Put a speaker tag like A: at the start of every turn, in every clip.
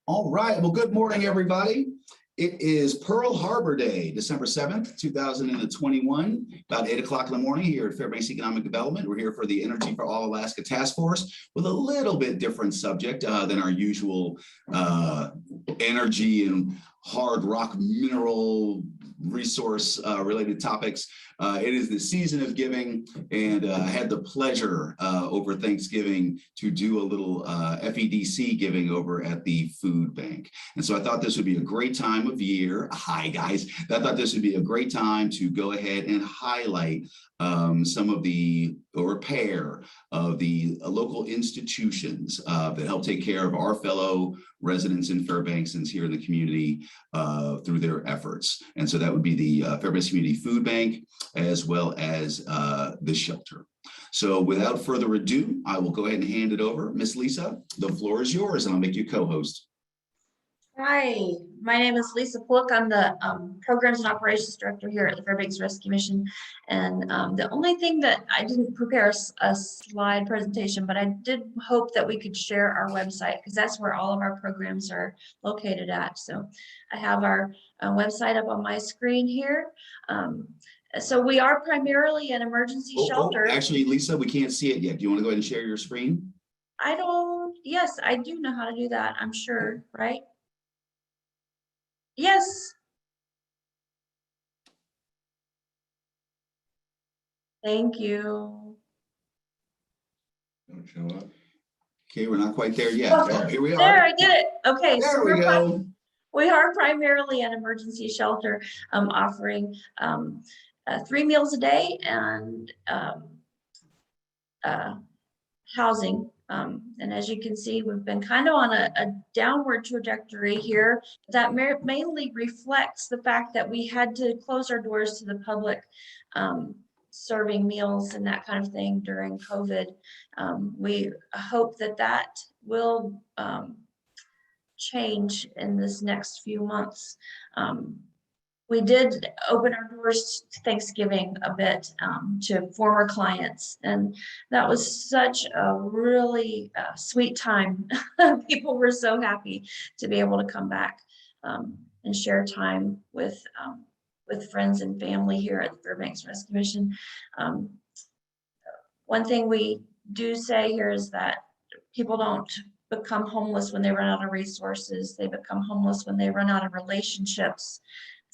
A: All right. Well, good morning, everybody. It is Pearl Harbor Day, December 7th, 2021, about 8 o'clock in the morning here at Fairbanks Economic Development. We're here for the Energy for All Alaska Task Force with a little bit different subject than our usual energy and hard rock mineral resource related topics. It is the season of giving, and I had the pleasure over Thanksgiving to do a little FEDC giving over at the food bank. And so I thought this would be a great time of year. Hi, guys. I thought this would be a great time to go ahead and highlight some of the repair of the local institutions that help take care of our fellow residents in Fairbanksans here in the community through their efforts. And so that would be the Fairbanks Community Food Bank, as well as the shelter. So without further ado, I will go ahead and hand it over. Miss Lisa, the floor is yours, and I'll make you co-host.
B: Hi, my name is Lisa Polk. I'm the Programs and Operations Director here at the Fairbanks Rescue Mission. And the only thing that I didn't prepare a slide presentation, but I did hope that we could share our website, because that's where all of our programs are located at. So I have our website up on my screen here. So we are primarily an emergency shelter.
A: Actually, Lisa, we can't see it yet. Do you want to go ahead and share your screen?
B: Yes, I do know how to do that, I'm sure, right? Yes. Thank you.
A: Don't show up. Okay, we're not quite there yet.
B: Oh,
A: here we are.
B: There, I did it. Okay,
A: there
B: so
A: we go.
B: We are primarily an emergency shelter offering 3 meals a day and housing. And as you can see, we've been kind of on a downward trajectory here. That mainly reflects the fact that we had to close our doors to the public, serving meals and that kind of thing during COVID. We hope that that will change in this next few months. We did open our doors to Thanksgiving a bit to former clients, and that was such a really sweet time. People were so happy to be able to come back and share time with friends and family here at the Fairbanks Rescue Mission. One thing we do say here is that people don't become homeless when they run out of resources. They become homeless when they run out of relationships.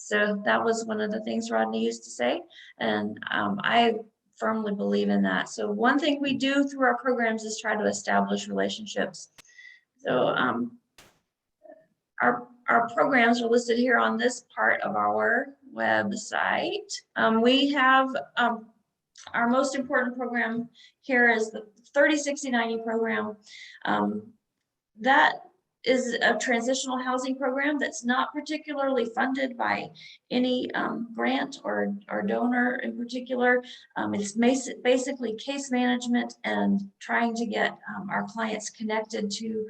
B: So that was one of the things Rodney used to say, and I firmly believe in that. So one thing we do through our programs is try to establish relationships. So our programs are listed here on this part of our website. We have our most important program here is the 30-60-90 program. That is a transitional housing program that's not particularly funded by any grant or donor in particular. It's basically case management and trying to get our clients connected to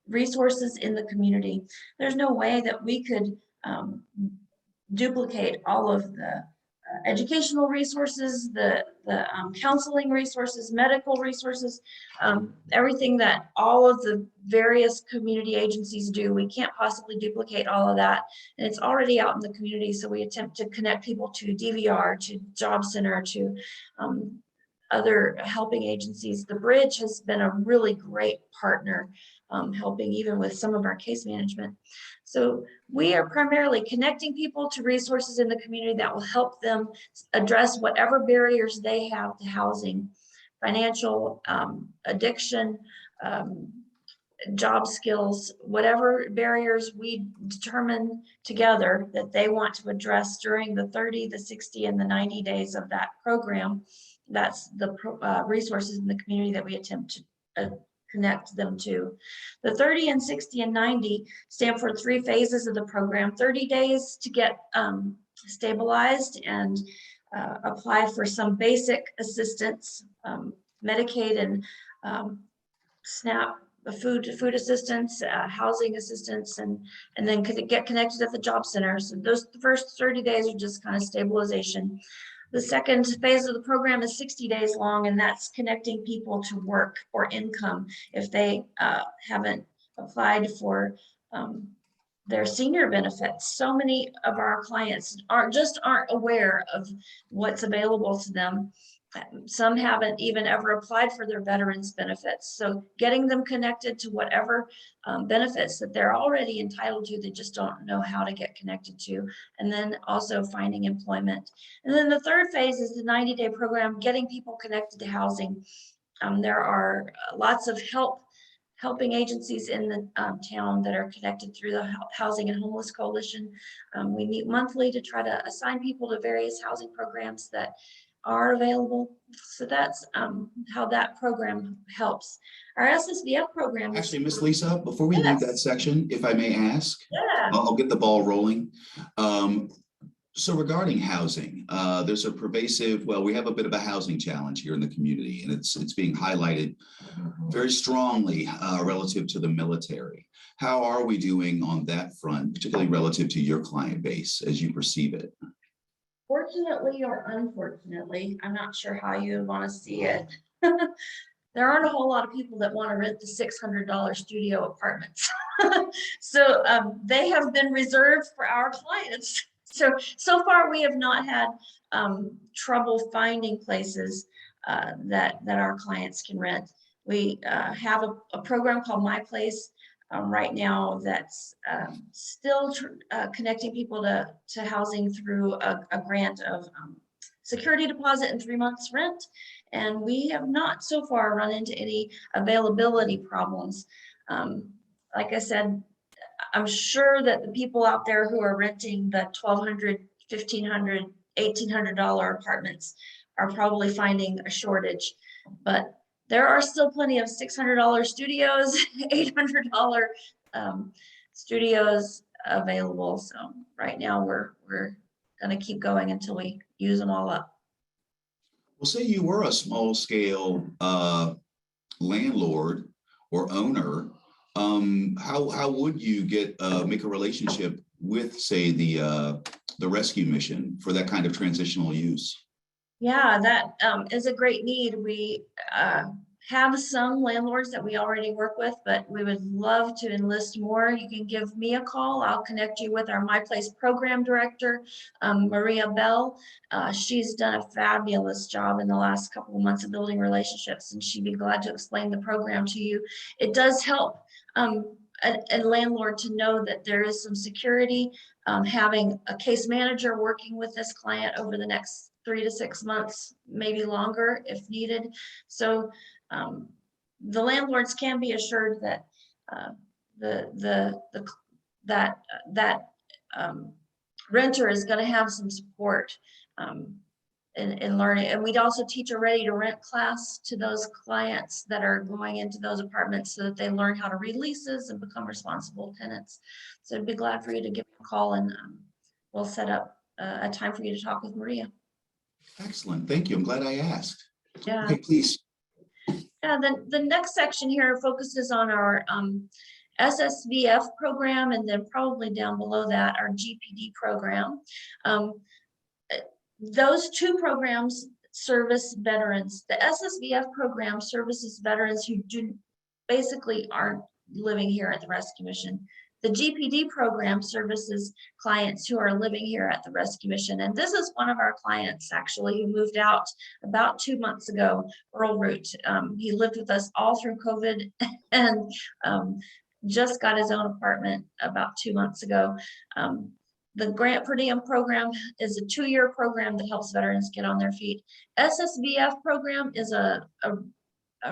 B: resources in the community. There's no way that we could duplicate all of the educational resources, the counseling resources, medical resources, everything that all of the various community agencies do. We can't possibly duplicate all of that. And it's already out in the community. So we attempt to connect people to DVR, to Job Center, to other helping agencies. The Bridge has been a really great partner, helping even with some of our case management. So we are primarily connecting people to resources in the community that will help them address whatever barriers they have to housing, financial, addiction, job skills, whatever barriers we determine together that they want to address during the 30, the 60, and the 90 days of that program. That's the resources in the community that we attempt to connect them to. The 30 and 60 and 90 stand for 3 phases of the program. 30 days to get stabilized and apply for some basic assistance, Medicaid and SNAP, food assistance, housing assistance, and then get connected at the Job Center. So those first 30 days are just kind of stabilization. The second phase of the program is 60 days long, and that's connecting people to work or income if they haven't applied for their senior benefits. So many of our clients aren't aware of what's available to them. Some haven't even ever applied for their veterans benefits. So getting them connected to whatever benefits that they're already entitled to, they just don't know how to get connected to. And then also finding employment. And then the third phase is the 90-day program, getting people connected to housing. There are lots of helping agencies in the town that are connected through the Housing and Homeless Coalition. We meet monthly to try to assign people to various housing programs that are available. So that's how that program helps. Our SSVF program.
A: Actually, Miss Lisa, before we leave that section, if I may ask,
B: Yeah.
A: I'll get the ball rolling. So regarding housing, there's a pervasive, well, we have a bit of a housing challenge here in the community, and it's being highlighted very strongly relative to the military. How are we doing on that front, particularly relative to your client base as you perceive it?
B: Fortunately or unfortunately, I'm not sure how you want to see it. There aren't a whole lot of people that want to rent the $600 studio apartments. So they have been reserved for our clients. So far we have not had trouble finding places that our clients can rent. We have a program called My Place right now that's still connecting people to housing through a grant of security deposit and 3 months rent. And we have not so far run into any availability problems. Like I said, I'm sure that the people out there who are renting the $1,200, $1,500, $1,800 apartments are probably finding a shortage, but there are still plenty of $600 studios, $800 studios available. So right now we're going to keep going until we use them all up.
A: Well, say you were a small scale landlord or owner, how would you make a relationship with, say, the rescue mission for that kind of transitional use?
B: Yeah, that is a great need. We have some landlords that we already work with, but we would love to enlist more. You can give me a call. I'll connect you with our My Place program director, Maria Bell. She's done a fabulous job in the last couple of months of building relationships, and she'd be glad to explain the program to you. It does help a landlord to know that there is some security, having a case manager working with this client over the next 3 to 6 months, maybe longer if needed. So the landlords can be assured that that renter is going to have some support in learning. And we'd also teach a ready to rent class to those clients that are going into those apartments so that they learn how to read leases and become responsible tenants. So I'd be glad for you to give me a call, and we'll set up a time for you to talk with Maria.
A: Excellent. Thank you. I'm glad I asked.
B: Yeah.
A: Okay, please.
B: Yeah, the next section here focuses on our SSVF program, and then probably down below that, our GPD program. Those two programs service veterans. The SSVF program services veterans who basically aren't living here at the rescue mission. The GPD program services clients who are living here at the rescue mission. And this is one of our clients actually who moved out about 2 months ago, Earl Root. He lived with us all through COVID and just got his own apartment about 2 months ago. The grant per diem program is a 2-year program that helps veterans get on their feet. SSVF program is a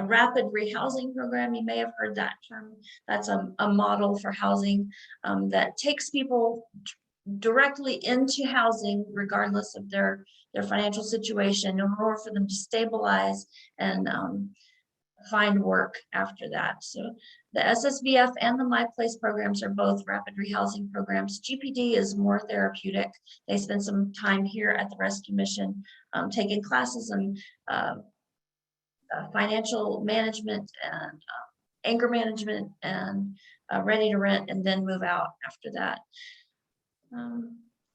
B: rapid rehousing program. You may have heard that term. That's a model for housing that takes people directly into housing regardless of their financial situation, in order for them to stabilize and find work after that. So the SSVF and the My Place programs are both rapid rehousing programs. GPD is more therapeutic. They spend some time here at the rescue mission taking classes on financial management and anger management and ready to rent, and then move out after that.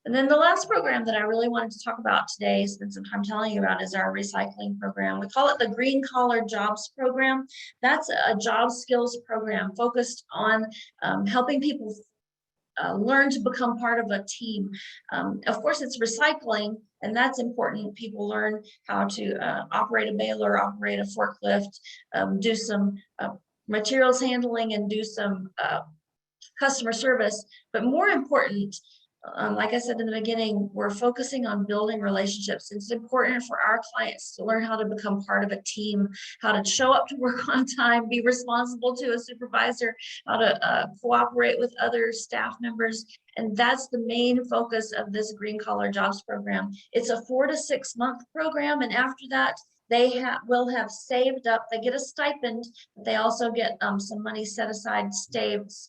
B: And then the last program that I really wanted to talk about today, spend some time telling you about, is our recycling program. We call it the Green Collar Jobs Program. That's a job skills program focused on helping people learn to become part of a team. Of course, it's recycling, and that's important. People learn how to operate a baler, operate a forklift, do some materials handling, and do some customer service. But more important, like I said in the beginning, we're focusing on building relationships. It's important for our clients to learn how to become part of a team, how to show up to work on time, be responsible to a supervisor, how to cooperate with other staff members. And that's the main focus of this Green Collar Jobs Program. It's a 4 to 6 month program. And after that, they will have saved up, they get a stipend, but they also get some money set aside,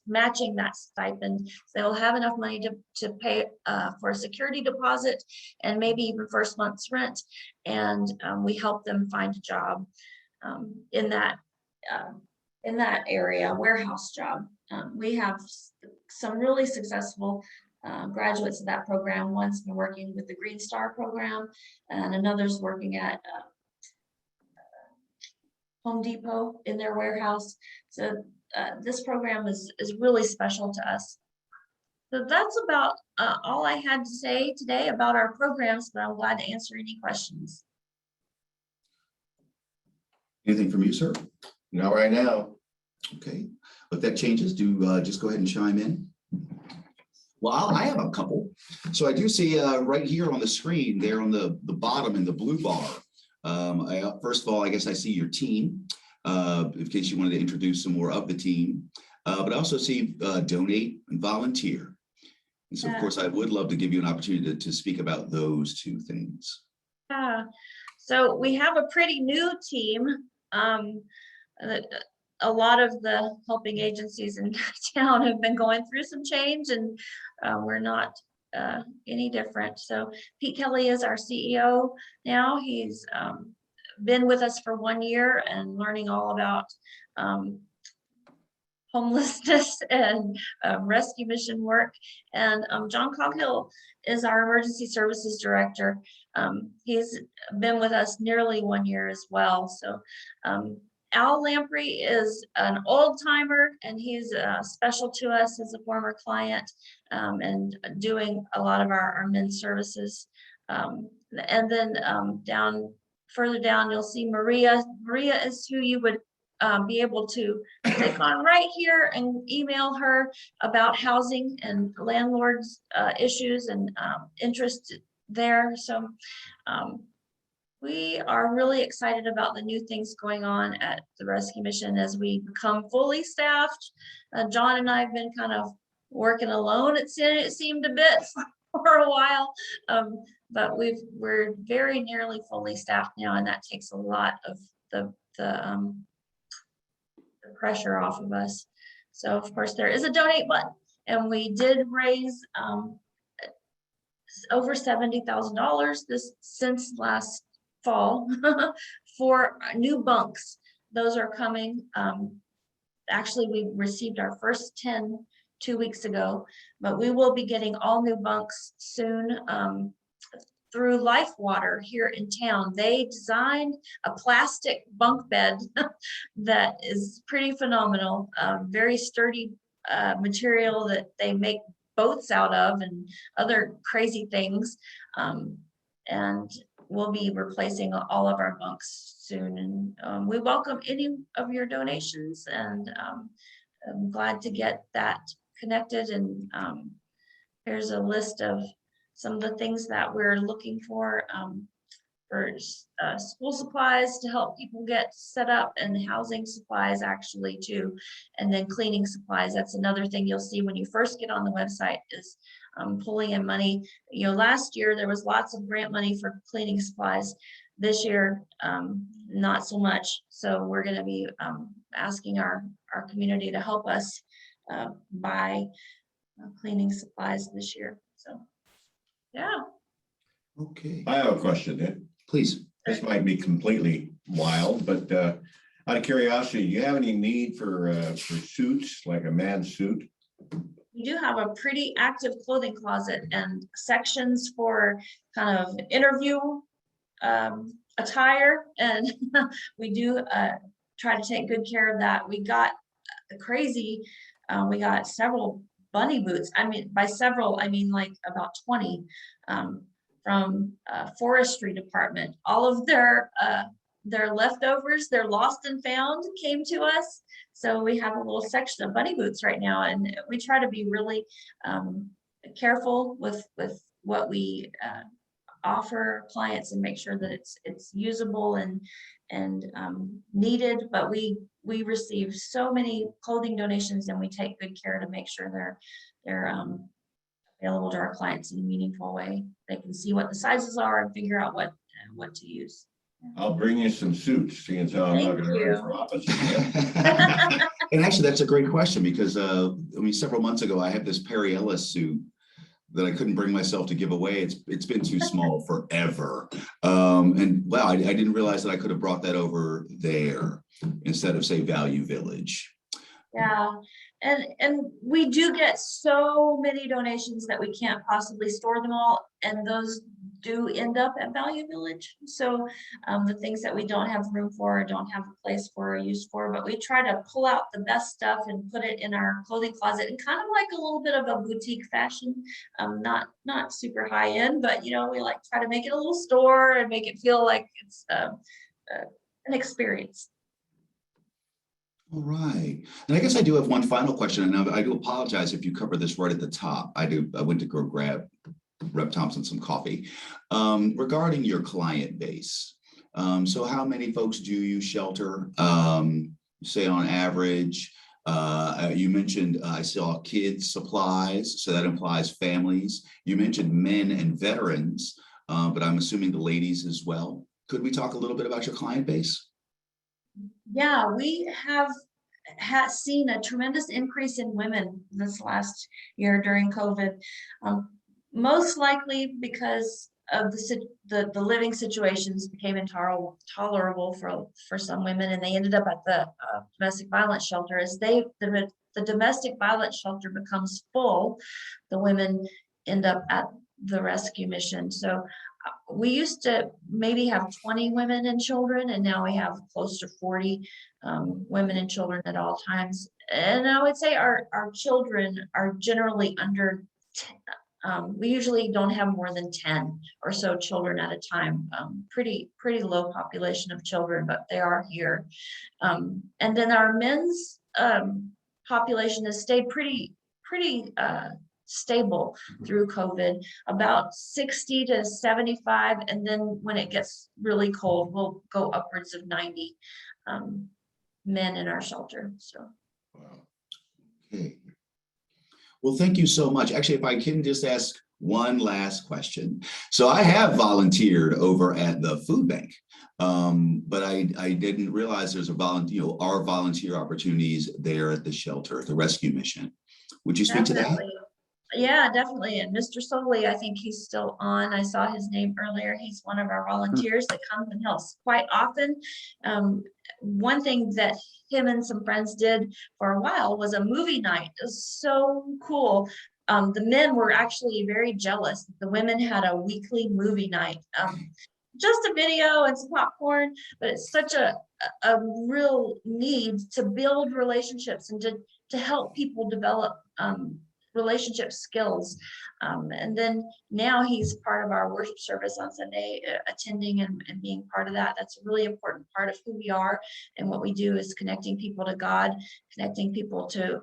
B: matching that stipend. So they'll have enough money to pay for a security deposit and maybe even first month's rent. And we help them find a job in that area, warehouse job. We have some really successful graduates of that program. One's been working with the Green Star program, and another's working at Home Depot in their warehouse. So this program is really special to us. So that's about all I had to say today about our programs, but I'm glad to answer any questions.
A: Anything from you, sir?
C: Not right now.
A: Okay, if that changes, do just go ahead and chime in. Well, I have a couple. So I do see right here on the screen there on the bottom in the blue bar. First of all, I guess I see your team, in case you wanted to introduce some more of the team, but I also see donate and volunteer. And so, of course, I would love to give you an opportunity to speak about those two things.
B: So we have a pretty new team. A lot of the helping agencies in town have been going through some change, and we're not any different. So Pete Kelly is our CEO now. He's been with us for 1 year and learning all about homelessness and rescue mission work. And John Coghill is our emergency services director. He's been with us nearly 1 year as well. So Al Lamprey is an old timer, and he's special to us as a former client, and doing a lot of our men's services. And then further down, you'll see Maria. Maria is who you would be able to click on right here and email her about housing and landlords issues and interest there. So we are really excited about the new things going on at the rescue mission as we become fully staffed. John and I have been kind of working alone, it seemed a bit for a while, but we're very nearly fully staffed now, and that takes a lot of the pressure off of us. So of course there is a donate button, and we did raise over $70,000 since last fall for new bunks. Those are coming. Actually, we received our first 10 2 weeks ago, but we will be getting all new bunks soon through Life Water here in town. They designed a plastic bunk bed that is pretty phenomenal, very sturdy material that they make boats out of and other crazy things. And we'll be replacing all of our bunks soon. And we welcome any of your donations, and I'm glad to get that connected. And here's a list of some of the things that we're looking for school supplies to help people get set up, and housing supplies actually too, and then cleaning supplies. That's another thing you'll see when you first get on the website is pulling in money. You know, last year there was lots of grant money for cleaning supplies. This year, not so much. So we're going to be asking our community to help us buy cleaning supplies this year. So, yeah.
A: Okay.
C: I have a question.
A: Please.
C: This might be completely wild, but out of curiosity, do you have any need for suits, like a man's suit?
B: we do have a pretty active clothing closet and sections for kind of interview attire, and we do try to take good care of that. We got crazy. We got several bunny boots. I mean, by several, I mean like about 20 from forestry department. All of their leftovers, their lost and found, came to us. So we have a little section of bunny boots right now, and we try to be really careful with what we offer clients and make sure that it's usable and needed. But we receive so many clothing donations, and we take good care to make sure they're available to our clients in a meaningful way. They can see what the sizes are and figure out what to use.
C: I'll bring you some suits, seeing as how I'm not
B: Thank
C: gonna run
B: you.
C: for office.
A: And actually, that's a great question, because I mean, several months ago, I had this Perry Ellis suit that I couldn't bring myself to give away. It's been too small forever. And wow, I didn't realize that I could have brought that over there instead of, say, Value Village.
B: Yeah, and we do get so many donations that we can't possibly store them all, and those do end up at Value Village. So the things that we don't have room for, or don't have a place for or use for, but we try to pull out the best stuff and put it in our clothing closet, and kind of like a little bit of a boutique fashion, not super high end, but you know, we like try to make it a little store and make it feel like it's an experience.
A: All right. And I guess I do have one final question, and I do apologize if you cover this right at the top. I went to go grab Rep. Thompson some coffee. Regarding your client base. So how many folks do you shelter, say on average? You mentioned, I saw kids supplies, so that implies families. You mentioned men and veterans, but I'm assuming the ladies as well. Could we talk a little bit about your client base?
B: Yeah, we have seen a tremendous increase in women this last year during COVID, most likely because of the living situations became intolerable for some women, and they ended up at the domestic violence shelter. As the domestic violence shelter becomes full, the women end up at the rescue mission. So we used to maybe have 20 women and children, and now we have close to 40 women and children at all times. And I would say our children are generally under 10. We usually don't have more than 10 or so children at a time. Pretty low population of children, but they are here. And then our men's population has stayed pretty stable through COVID, about 60 to 75, and then when it gets really cold, we'll go upwards of 90 men in our shelter. So,
C: Wow.
A: Okay. Well, thank you so much. Actually, if I can just ask one last question. So I have volunteered over at the food bank, but I didn't realize there's our volunteer opportunities there at the shelter, at the rescue mission. Would you speak to that?
B: Yeah, definitely. And Mr. Soley, I think he's still on. I saw his name earlier. He's one of our volunteers that comes and helps quite often. One thing that him and some friends did for a while was a movie night. It was so cool. The men were actually very jealous. The women had a weekly movie night. Just a video and some popcorn, but it's such a real need to build relationships and to help people develop relationship skills. And then now he's part of our worship service on Sunday, attending and being part of that. That's a really important part of who we are, and what we do is connecting people to God, connecting people to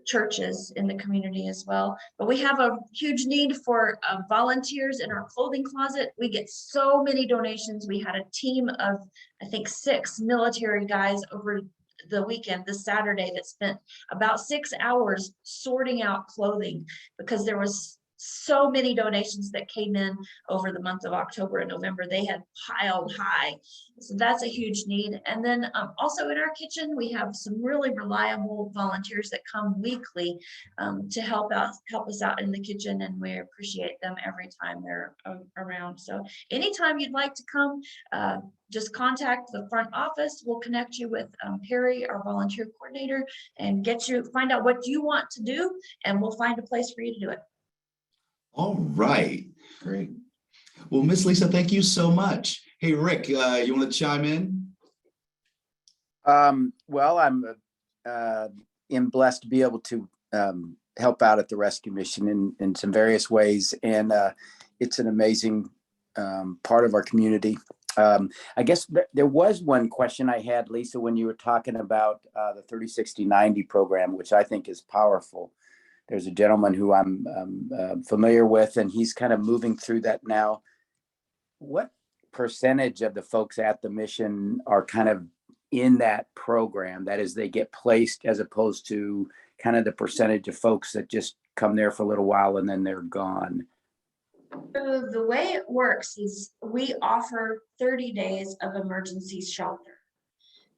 B: churches in the community as well. But we have a huge need for volunteers in our clothing closet. We get so many donations. We had a team of, I think, 6 military guys over the weekend, this Saturday, that spent about 6 hours sorting out clothing because there was so many donations that came in over the month of October and November. They had piled high. So that's a huge need. And then also in our kitchen, we have some really reliable volunteers that come weekly to help us out in the kitchen. And we appreciate them every time they're around. So anytime you'd like to come, just contact the front office. We'll connect you with Perry, our volunteer coordinator, and find out what you want to do, and we'll find a place for you to do it.
A: All right, great. Well, Miss Lisa, thank you so much. Hey, Rick, you want to chime in?
D: Well, I'm blessed to be able to help out at the rescue mission in some various ways, and it's an amazing part of our community. I guess there was one question I had, Lisa, when you were talking about the 30-60-90 program, which I think is powerful. There's a gentleman who I'm familiar with, and he's kind of moving through that now. What percentage of the folks at the mission are kind of in that program? That is, they get placed, as opposed to kind of the percentage of folks that just come there for a little while and then they're gone?
B: So the way it works is we offer 30 days of emergency shelter.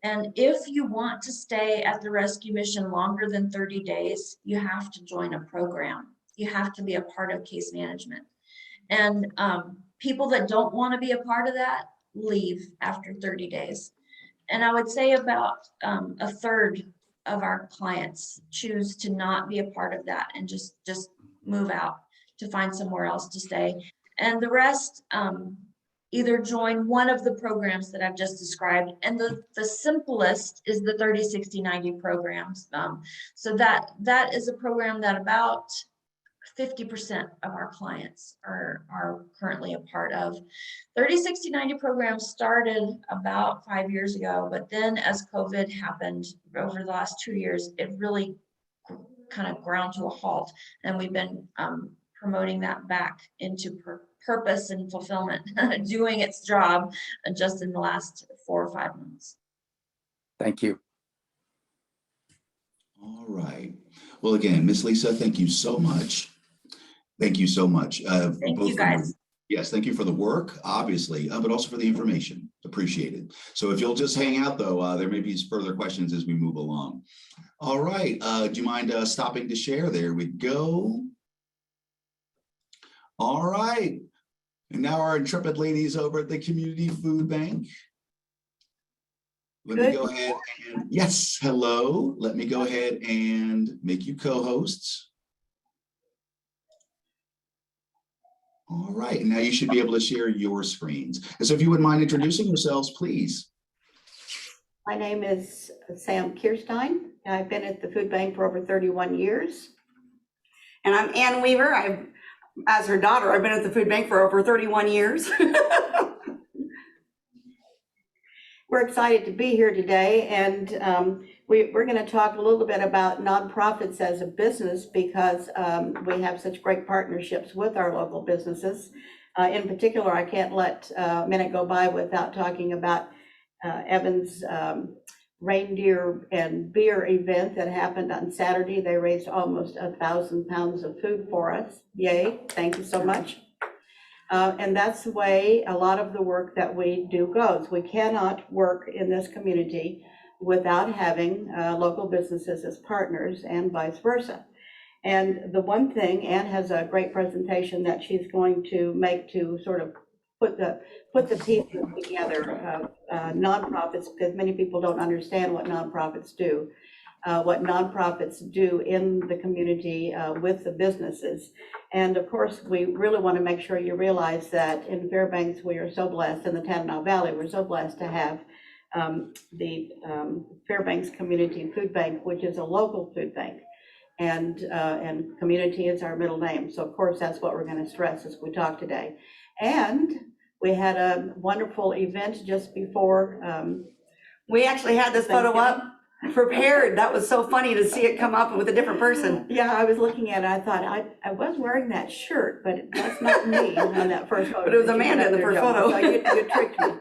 B: And if you want to stay at the rescue mission longer than 30 days, you have to join a program. You have to be a part of case management. And people that don't want to be a part of that leave after 30 days. And I would say about a third of our clients choose to not be a part of that and just move out to find somewhere else to stay. And the rest either join one of the programs that I've just described. And the simplest is the 30-60-90 programs. So that is a program that about 50% of our clients are currently a part of. 30-60-90 program started about 5 years ago, but then as COVID happened over the last 2 years, it really kind of ground to a halt. And we've been promoting that back into purpose and fulfillment, doing its job just in the last 4 or 5 months.
D: Thank you.
A: All right. Well, again, Miss Lisa, thank you so much. Thank you so much.
B: Thank you, guys.
A: Yes, thank you for the work, obviously, but also for the information. Appreciate it. So if you'll just hang out, though, there may be further questions as we move along. All right. Do you mind stopping to share? There we go. All right. And now our intrepid ladies over at the Community Food Bank. Let me go ahead and, yes, hello. Let me go ahead and make you co-hosts. All right, and now you should be able to share your screens. And so if you wouldn't mind introducing yourselves, please.
E: My name is Sam Kirstein. I've been at the food bank for over 31 years.
F: And I'm Ann Weaver. As her daughter, I've been at the food bank for over 31 years.
E: We're excited to be here today, and we're going to talk a little bit about nonprofits as a business, because we have such great partnerships with our local businesses. In particular, I can't let a minute go by without talking about Evan's reindeer and beer event that happened on Saturday. They raised almost 1,000 pounds of food for us. Yay, thank you so much. And that's the way a lot of the work that we do goes. We cannot work in this community without having local businesses as partners, and vice versa. And the one thing, Ann has a great presentation that she's going to make to sort of put the pieces together of nonprofits, because many people don't understand what nonprofits do. What nonprofits do in the community with the businesses. And of course, we really want to make sure you realize that in Fairbanks, we are so blessed, in the Tanana Valley, we're so blessed to have the Fairbanks Community Food Bank, which is a local food bank. And community is our middle name. So of course, that's what we're going to stress as we talk today. And we had a wonderful event just before.
F: We actually had this photo up prepared. That was so funny to see it come up with a different person.
E: Yeah, I was looking at it. I thought I was wearing that shirt, but that's not me on that first photo.
F: But it was Amanda in the first photo.
E: So you tricked me.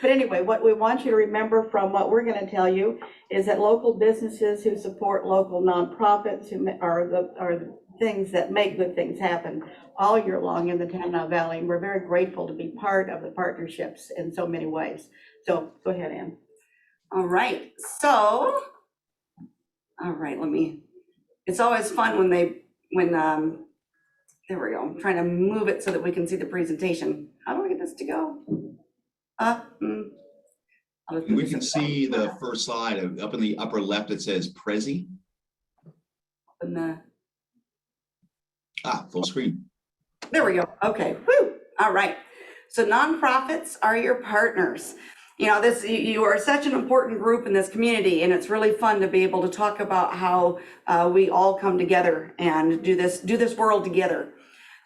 E: But anyway, what we want you to remember from what we're going to tell you is that local businesses who support local nonprofits, who are things that make good things happen all year long in the Tamarack Valley. And we're very grateful to be part of the partnerships in so many ways. So go ahead, Ann.
F: All right, so, all right, it's always fun when there we go. I'm trying to move it so that we can see the presentation. How do I get this to go? I'll just put
A: We
F: this
A: can
F: in-
A: see the first slide up in the upper left. It says Prezi.
F: in the-
A: Full screen.
F: There we go. Okay. Woo. All right. So nonprofits are your partners. You know, you are such an important group in this community, and it's really fun to be able to talk about how we all come together and do this world together.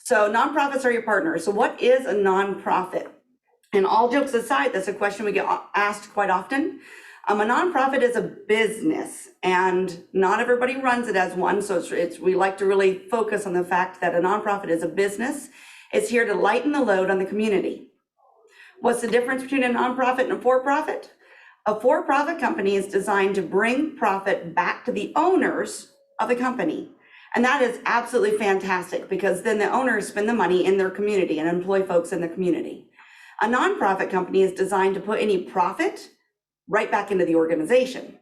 F: So nonprofits are your partners. So what is a nonprofit? And all jokes aside, that's a question we get asked quite often. A nonprofit is a business, and not everybody runs it as one. So we like to really focus on the fact that a nonprofit is a business. It's here to lighten the load on the community. What's the difference between a nonprofit and a for-profit? A for-profit company is designed to bring profit back to the owners of the company. And that is absolutely fantastic, because then the owners spend the money in their community and employ folks in the community. A nonprofit company is designed to put any profit right back into the organization.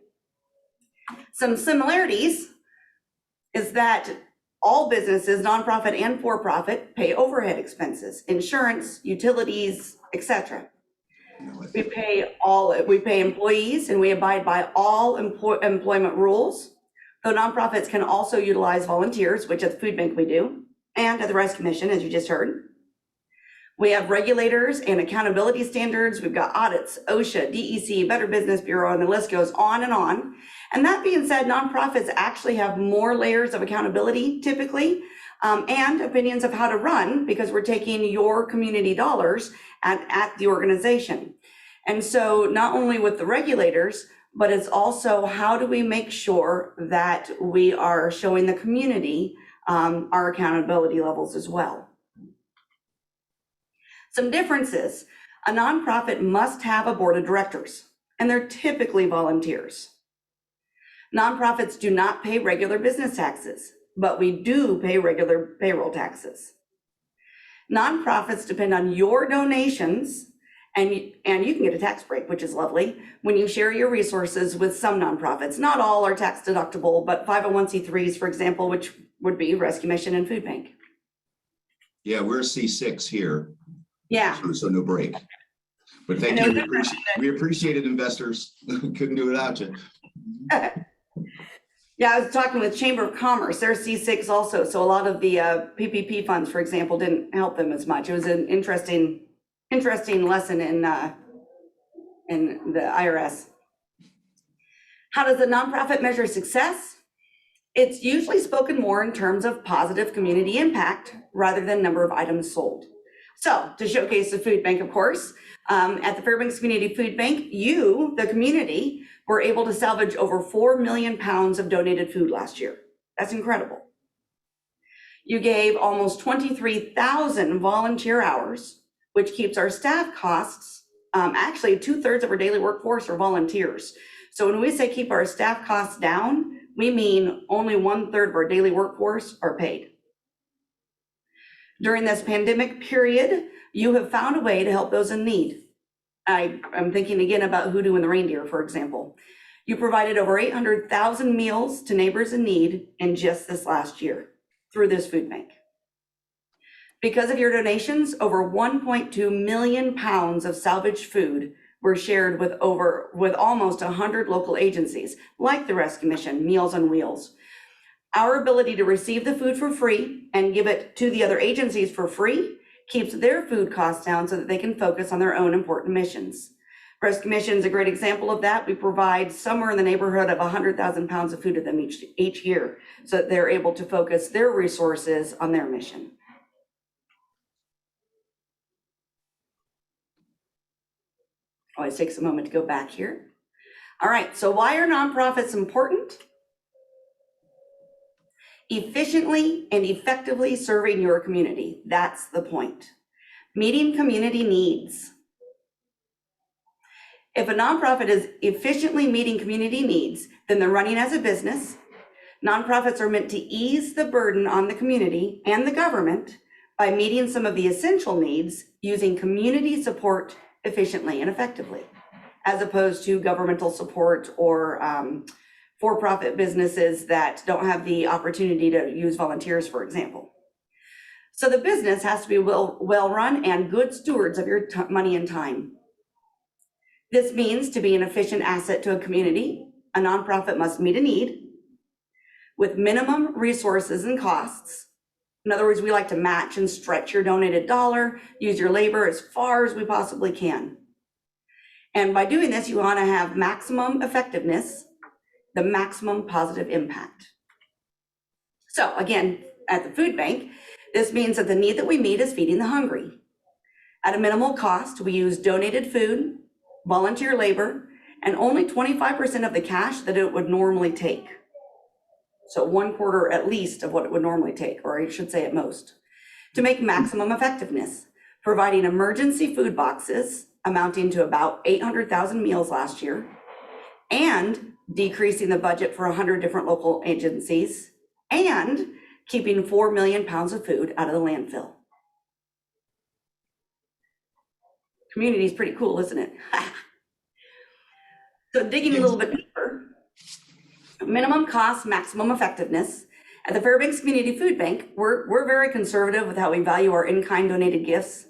F: Some similarities is that all businesses, nonprofit and for-profit, pay overhead expenses, insurance, utilities, etc. We pay employees, and we abide by all employment rules. Though nonprofits can also utilize volunteers, which at the food bank we do, and at the Rescue Commission, as you just heard. We have regulators and accountability standards. We've got audits, OSHA, DEC, Better Business Bureau, and the list goes on and on. And that being said, nonprofits actually have more layers of accountability typically, and opinions of how to run, because we're taking your community dollars at the organization. And so not only with the regulators, but it's also how do we make sure that we are showing the community our accountability levels as well. Some differences: a nonprofit must have a board of directors, and they're typically volunteers. Nonprofits do not pay regular business taxes, but we do pay regular payroll taxes. Nonprofits depend on your donations, and you can get a tax break, which is lovely, when you share your resources with some nonprofits. Not all are tax deductible, but 501c3s, for example, which would be Rescue Mission and Food Bank.
A: Yeah, we're C6 here.
F: Yeah.
A: So no break. But thank you. We appreciate it, investors. Couldn't do it without you.
F: Yeah, I was talking with Chamber of Commerce. They're C6 also. So a lot of the PPP funds, for example, didn't help them as much. It was an interesting lesson in the IRS. How does a nonprofit measure success? It's usually spoken more in terms of positive community impact rather than number of items sold. So to showcase the food bank, of course, at the Fairbanks Community Food Bank, you, the community, were able to salvage over 4 million pounds of donated food last year. That's incredible. You gave almost 23,000 volunteer hours, which keeps our staff costs, actually 2/3 of our daily workforce are volunteers. So when we say keep our staff costs down, we mean only 1/3 of our daily workforce are paid. During this pandemic period, you have found a way to help those in need. I'm thinking again about Hoodoo and the Reindeer, for example. You provided over 800,000 meals to neighbors in need in just this last year through this food bank. Because of your donations, over 1.2 million pounds of salvaged food were shared with almost 100 local agencies, like the Rescue Mission, Meals on Wheels. Our ability to receive the food for free and give it to the other agencies for free keeps their food costs down so that they can focus on their own important missions. Rescue Mission is a great example of that. We provide somewhere in the neighborhood of 100,000 pounds of food to them each year, so that they're able to focus their resources on their mission. Always takes a moment to go back here. All right, so why are nonprofits important? Efficiently and effectively serving your community. That's the point. Meeting community needs. If a nonprofit is efficiently meeting community needs, then they're running as a business. Nonprofits are meant to ease the burden on the community and the government by meeting some of the essential needs using community support efficiently and effectively, as opposed to governmental support or for-profit businesses that don't have the opportunity to use volunteers, for example. So the business has to be well-run and good stewards of your money and time. This means to be an efficient asset to a community, a nonprofit must meet a need with minimum resources and costs. In other words, we like to match and stretch your donated dollar, use your labor as far as we possibly can. And by doing this, you want to have maximum effectiveness, the maximum positive impact. So again, at the food bank, this means that the need that we meet is feeding the hungry. At a minimal cost, we use donated food, volunteer labor, and only 25% of the cash that it would normally take. So 1/4 at least of what it would normally take, or I should say at most, to make maximum effectiveness, providing emergency food boxes amounting to about 800,000 meals last year, and decreasing the budget for 100 different local agencies, and keeping 4 million pounds of food out of the landfill. Community is pretty cool, isn't it? So digging a little bit deeper, minimum cost, maximum effectiveness. At the Fairbanks Community Food Bank, we're very conservative with how we value our in-kind donated gifts.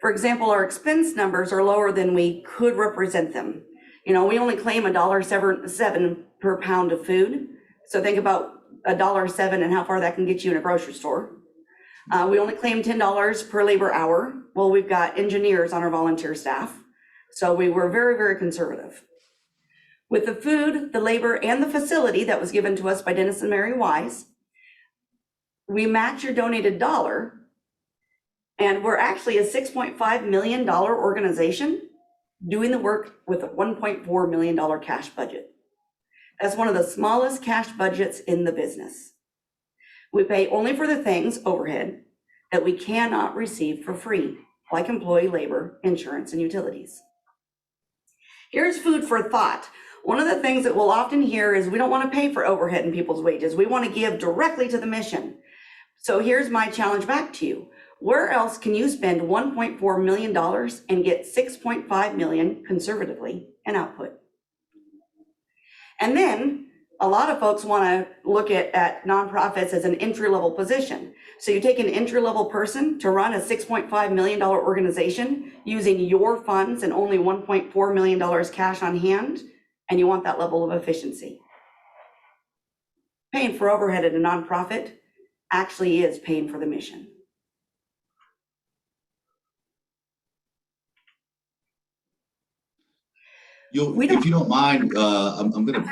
F: For example, our expense numbers are lower than we could represent them. You know, we only claim $1.07 per pound of food. So think about $1.07 and how far that can get you in a grocery store. We only claim $10 per labor hour. Well, we've got engineers on our volunteer staff. So we were very, very conservative. With the food, the labor, and the facility that was given to us by Dennis and Mary Wise, we match your donated dollar, and we're actually a $6.5 million organization doing the work with a $1.4 million cash budget. That's one of the smallest cash budgets in the business. We pay only for the things, overhead, that we cannot receive for free, like employee labor, insurance, and utilities. Here's food for thought. One of the things that we'll often hear is we don't want to pay for overhead and people's wages. We want to give directly to the mission. So here's my challenge back to you. Where else can you spend $1.4 million and get $6.5 million conservatively in output? And then a lot of folks want to look at nonprofits as an entry-level position. So you take an entry-level person to run a $6.5 million organization using your funds and only $1.4 million cash on hand, and you want that level of efficiency. Paying for overhead at a nonprofit actually is paying for the mission.
A: If you don't mind, I'm going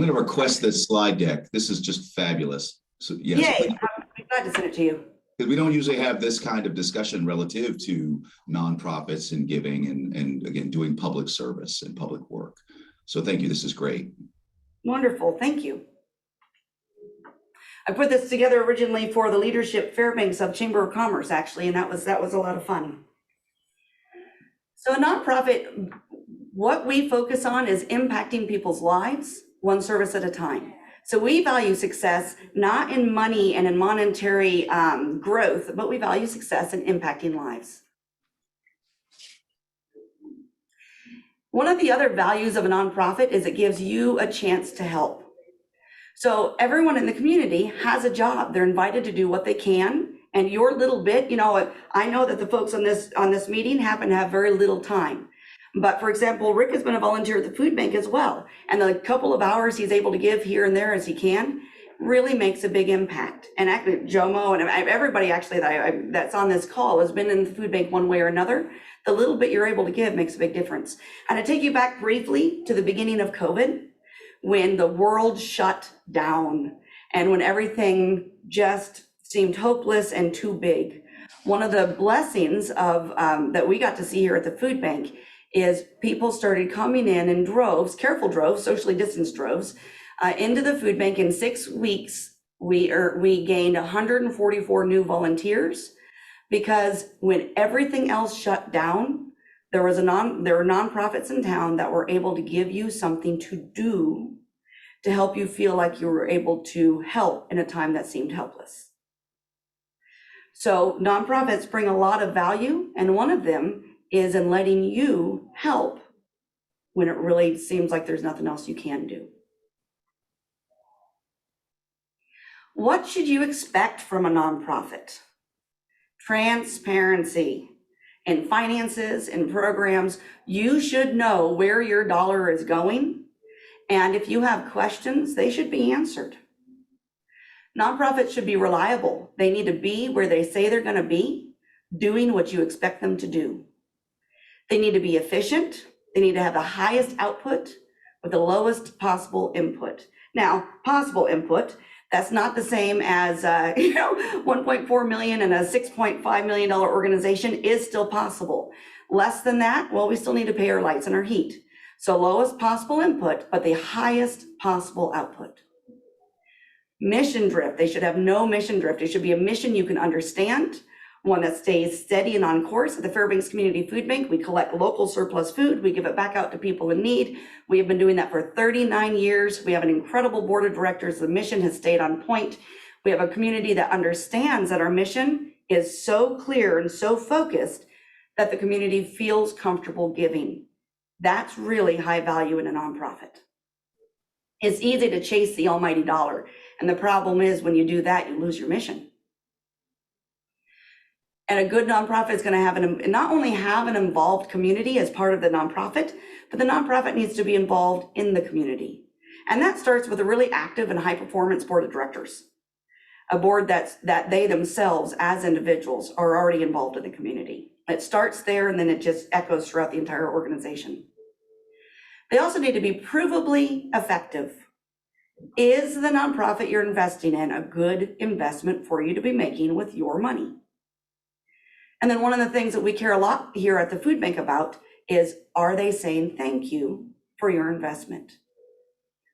A: to request this slide deck. This is just fabulous. So yes,
F: yay, I'm glad to send it to you.
A: Because we don't usually have this kind of discussion relative to nonprofits and giving and again, doing public service and public work. So thank you. This is great.
F: Wonderful. Thank you. I put this together originally for the leadership Fairbanks of Chamber of Commerce, actually, and that was a lot of fun. So a nonprofit, what we focus on is impacting people's lives, one service at a time. So we value success not in money and in monetary growth, but we value success in impacting lives. One of the other values of a nonprofit is it gives you a chance to help. So everyone in the community has a job. They're invited to do what they can, and your little bit, you know, I know that the folks on this meeting happen to have very little time. But for example, Rick has been a volunteer at the food bank as well. And the couple of hours he's able to give here and there as he can really makes a big impact. And actually, Jomo and everybody actually that's on this call has been in the food bank one way or another. The little bit you're able to give makes a big difference. And I take you back briefly to the beginning of COVID, when the world shut down and when everything just seemed hopeless and too big. One of the blessings of that we got to see here at the food bank is people started coming in droves, careful droves, socially distanced droves, into the food bank. In 6 weeks. We gained 144 new volunteers, because when everything else shut down, there were nonprofits in town that were able to give you something to do to help you feel like you were able to help in a time that seemed helpless. So nonprofits bring a lot of value, and one of them is in letting you help when it really seems like there's nothing else you can do. What should you expect from a nonprofit? Transparency in finances and programs. You should know where your dollar is going, and if you have questions, they should be answered. Nonprofits should be reliable. They need to be where they say they're going to be, doing what you expect them to do. They need to be efficient. They need to have the highest output with the lowest possible input. Now, possible input, that's not the same as 1.4 million and a $6.5 million organization is still possible. Less than that, well, we still need to pay our lights and our heat. So lowest possible input, but the highest possible output. Mission drift, they should have no mission drift. It should be a mission you can understand, one that stays steady and on course. At the Fairbanks Community Food Bank, we collect local surplus food. We give it back out to people in need. We have been doing that for 39 years. We have an incredible board of directors. The mission has stayed on point. We have a community that understands that our mission is so clear and so focused that the community feels comfortable giving. That's really high value in a nonprofit. It's easy to chase the almighty dollar. And the problem is when you do that, you lose your mission. And a good nonprofit is going to have not only have an involved community as part of the nonprofit, but the nonprofit needs to be involved in the community. And that starts with a really active and high performance board of directors, a board that they themselves as individuals are already involved in the community. It starts there and then it just echoes throughout the entire organization. They also need to be provably effective. Is the nonprofit you're investing in a good investment for you to be making with your money? And then one of the things that we care a lot here at the food bank about is, are they saying thank you for your investment?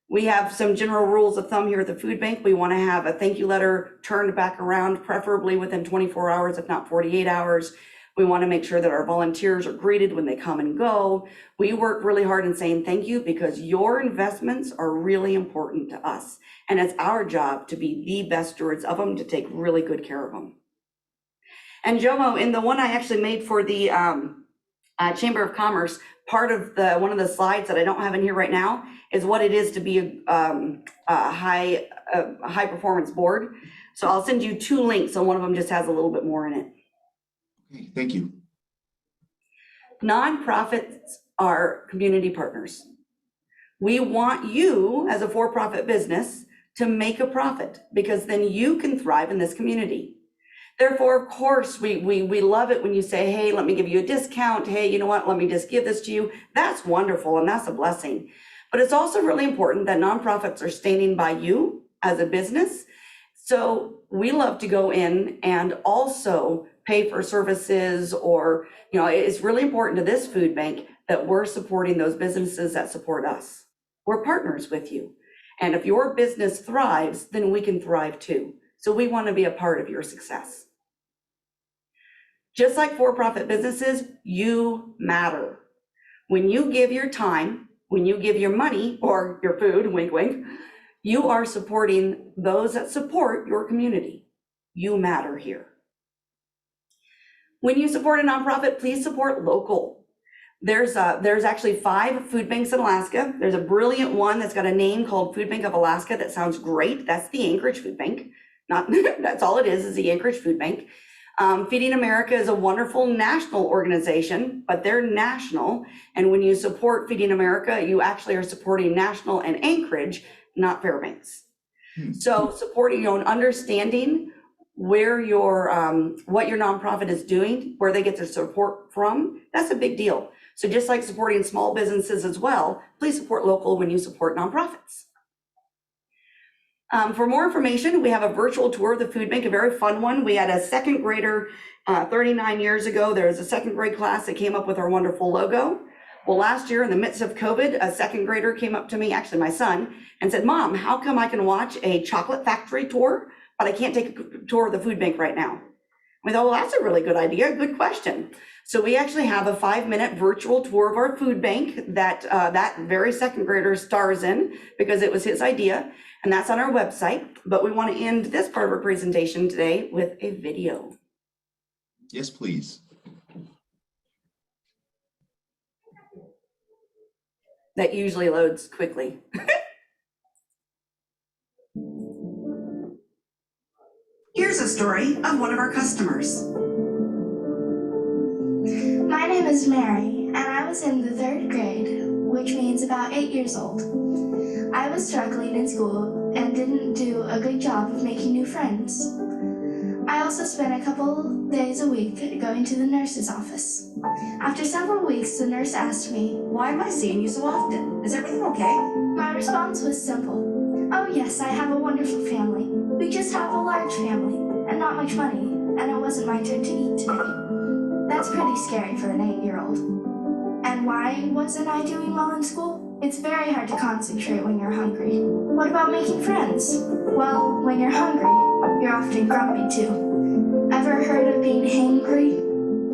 F: We have some general rules of thumb here at the food bank. We want to have a thank you letter turned back around, preferably within 24 hours, if not 48 hours. We want to make sure that our volunteers are greeted when they come and go. We work really hard in saying thank you because your investments are really important to us. And it's our job to be the best stewards of them, to take really good care of them. And Jomo, in the one I actually made for the Chamber of Commerce, part of one of the slides that I don't have in here right now is what it is to be a high performance board. So I'll send you 2 links, and one of them just has a little bit more in it.
A: Okay, thank you.
F: Nonprofits are community partners. We want you as a for-profit business to make a profit because then you can thrive in this community. Therefore, of course, we love it when you say, hey, let me give you a discount. Hey, you know what? Let me just give this to you. That's wonderful and that's a blessing. But it's also really important that nonprofits are standing by you as a business. So we love to go in and also pay for services, or, it's really important to this food bank that we're supporting those businesses that support us. We're partners with you. And if your business thrives, then we can thrive too. So we want to be a part of your success. Just like for-profit businesses, you matter. When you give your time, when you give your money or your food, wink, wink, you are supporting those that support your community. You matter here. When you support a nonprofit, please support local. There's actually 5 food banks in Alaska. There's a brilliant one that's got a name called Food Bank of Alaska that sounds great. That's the Anchorage Food Bank. That's all it is the Anchorage Food Bank. Feeding America is a wonderful national organization, but they're national. And when you support Feeding America, you actually are supporting national and Anchorage, not Fairbanks. So supporting, and understanding where what your nonprofit is doing, where they get their support from, that's a big deal. So just like supporting small businesses as well, please support local when you support nonprofits. For more information, we have a virtual tour of the food bank, a very fun one. We had a 2nd grader 39 years ago. There was a 2nd grade class that came up with our wonderful logo. Well, last year in the midst of COVID, a 2nd grader came up to me, actually my son, and said, Mom, how come I can watch a chocolate factory tour, but I can't take a tour of the food bank right now? We thought, well, that's a really good idea, good question. So we actually have a 5-minute virtual tour of our food bank that that very second grader stars in because it was his idea, and that's on our website. But we want to end this part of our presentation today with a video
A: Yes, please.
F: that usually loads quickly. Here's a story of one of our customers.
G: My name is Mary, and I was in the 3rd grade, which means about 8 years old. I was struggling in school and didn't do a good job of making new friends. I also spent a couple days a week going to the nurse's office. After several weeks, the nurse asked me,
F: Why am I seeing you so often? Is everything okay?
G: my response was simple. Oh yes, I have a wonderful family. We just have a large family and not much money, and it wasn't my turn to eat today. That's pretty scary for an 8-year-old. And why wasn't I doing well in school? It's very hard to concentrate when you're hungry. What about making friends? Well, when you're hungry, you're often grumpy too. Ever heard of being hangry?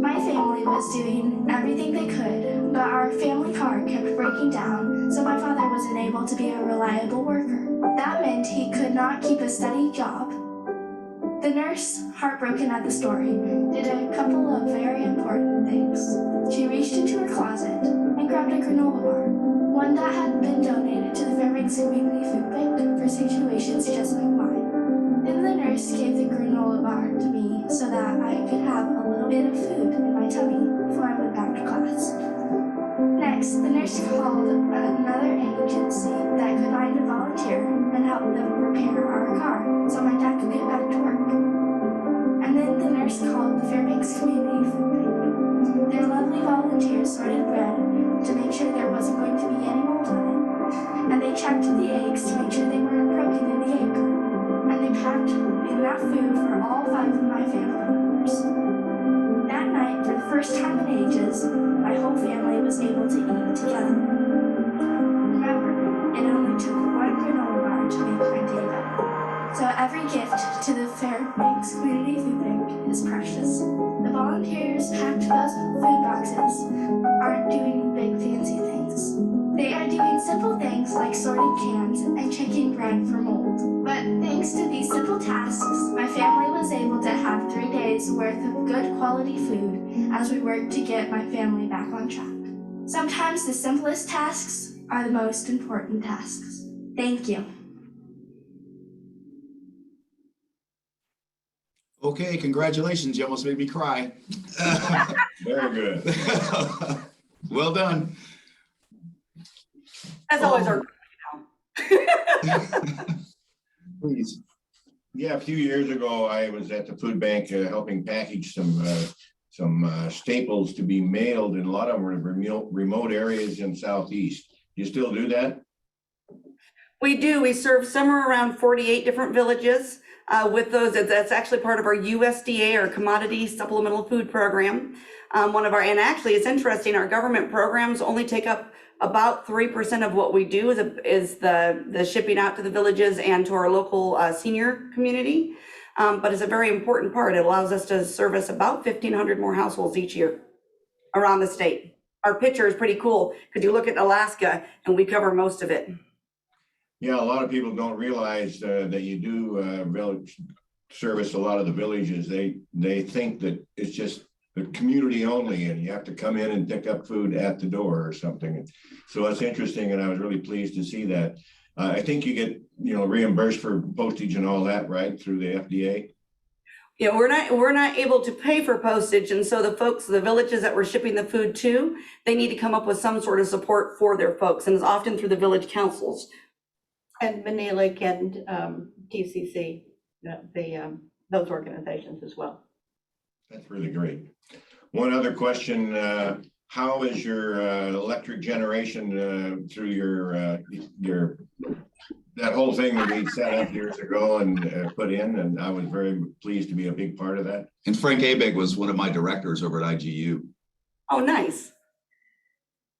G: My family was doing everything they could, but our family car kept breaking down, so my father wasn't able to be a reliable worker. That meant he could not keep a steady job. The nurse, heartbroken at the story, did a couple of very important things. She reached into her closet and grabbed a granola bar, one that had been donated to the Fairbanks Community Food Bank for situations just like mine. Then the nurse gave the granola bar to me so that I could have a little bit of food in my tummy before I went back to class. Next, the nurse called another agency that could find a volunteer and help them repair our car so my dad could get back to work. And then the nurse called the Fairbanks Community Food Bank. Their lovely volunteers sorted bread to make sure there wasn't going to be any mold on it. And they checked the eggs to make sure they weren't broken in the egg. And they packed enough food for all 5 of my family members. That night, for the first time in ages, my whole family was able to eat together. Remember, it only took one granola bar to make my day better. So every gift to the Fairbanks Community Food Bank is precious. The volunteers packed those food boxes aren't doing big fancy things. They are doing simple things like sorting cans and checking bread for mold. But thanks to these simple tasks, my family was able to have 3 days worth of good quality food as we worked to get my family back on track. Sometimes the simplest tasks are the most important tasks. Thank you.
A: Okay, congratulations. You almost made me cry.
C: Very good.
A: Well done.
F: That's always our.
A: Please.
C: Yeah, a few years ago, I was at the food bank helping package some staples to be mailed, and a lot of them were in remote areas in Southeast. You still do that?
F: We do. We serve somewhere around 48 different villages with those. That's actually part of our USDA, our Commodity Supplemental Food Program. And actually it's interesting, our government programs only take up about 3% of what we do is the shipping out to the villages and to our local senior community. But it's a very important part. It allows us to service about 1,500 more households each year around the state. Our picture is pretty cool because you look at Alaska and we cover most of it.
C: Yeah, a lot of people don't realize that you do service a lot of the villages. They think that it's just the community only, and you have to come in and pick up food at the door or something. So that's interesting, and I was really pleased to see that. I think you get reimbursed for postage and all that, right, through the FDA.
F: Yeah, we're not able to pay for postage, and so the villages that we're shipping the food to, they need to come up with some sort of support for their folks, and it's often through the village councils.
E: And Manilic and TCC, those organizations as well.
C: That's really great. One other question, how is your electric generation through your that whole thing that we set up years ago and put in, and I was very pleased to be a big part of that.
A: And Frank Abeg was one of my directors over at IGU.
F: Oh, nice.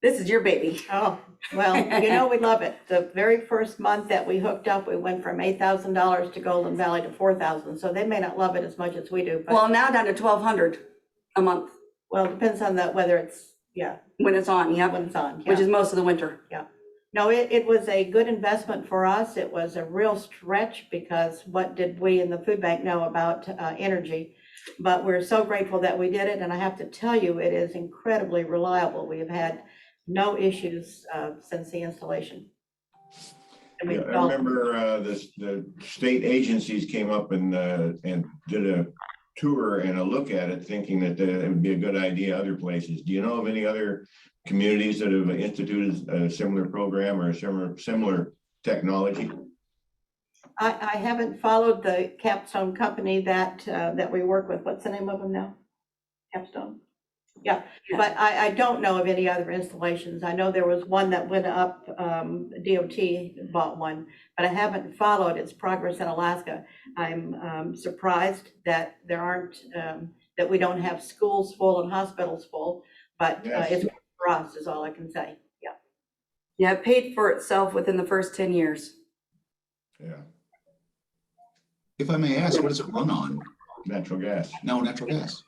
F: This is your baby.
E: Oh, well, we love it. The very first month that we hooked up, we went from $8,000 to Golden Valley to 4,000. So they may not love it as much as we do, but
F: Well, now down to 1,200 a month
E: well, it depends on whether it's,
F: when it's on, yep,
E: when it's on.
F: which
E: Yeah.
F: is most of the winter.
E: No, it was a good investment for us. It was a real stretch because what did we in the food bank know about energy? But we're so grateful that we did it. And I have to tell you, it is incredibly reliable. We have had no issues since the installation. And
C: Yeah, I remember the state agencies came up and did a tour and a look at it, thinking that it would be a good idea other places. Do you know of any other communities that have instituted a similar program or a similar technology?
E: I haven't followed the Capstone company that we work with. What's the name of them now? Capstone? Yeah, but I don't know of any other installations. I know there was one that went up, DOT bought one, but I haven't followed its progress in Alaska. I'm surprised that there aren't, that we don't have schools full and hospitals full, but
C: Yes.
E: it's for us is all I can say. Yeah.
F: Yeah, it paid for itself within the first 10 years.
C: Yeah,
A: If I may ask, what does it run on?
C: natural gas.
A: No, natural gas.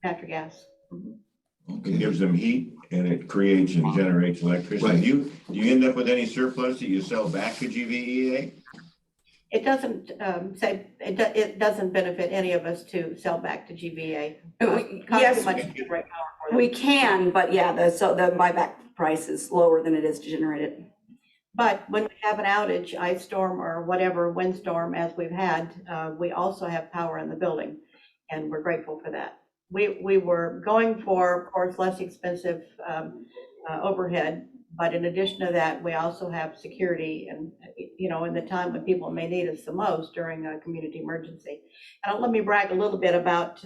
E: Natural gas. Mhm.
C: It
A: Okay.
C: gives them heat and it creates and generates electricity.
A: Right.
C: Do you end up with any surplus that you sell back to GVEA?
E: It doesn't it doesn't benefit any of us to sell back to GVA.
F: Yes,
E: Too much right now for them.
F: we can, but yeah, the buyback price is lower than it is to generate it.
E: But when we have an outage, ice storm or whatever, windstorm as we've had, we also have power in the building, and we're grateful for that. We were going for, of course, less expensive overhead, but in addition to that, we also have security and, in the time when people may need us the most during a community emergency. And let me brag a little bit about